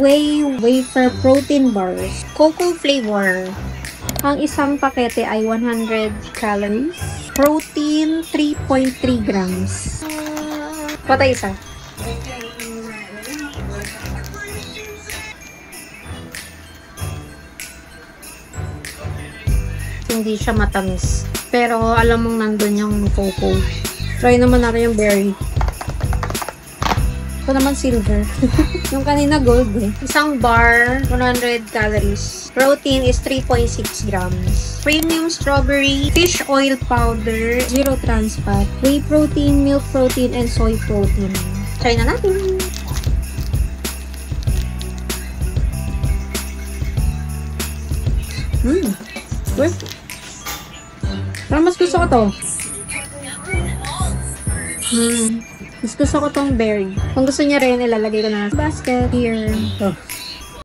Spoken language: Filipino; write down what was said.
Whey wafer protein bars. Cocoa flavor. Ang isang pakete ay 100 calories. Protein, 3.3 grams. Patay isa. Hindi siya matamis. Pero alam mong nandun yung cocoa. Try naman natin yung berry. Ito naman silver. Yung kanina gold eh. Isang bar, 100 calories. Protein is 3.6 grams. Premium strawberry, fish oil powder, zero trans fat, whey protein, milk protein, and soy protein. Try na natin. Good. Pero mas gusto ko to. Mas gusto ko tong berry. Kung gusto niya rin, ilalagay ko na sa basket. Here.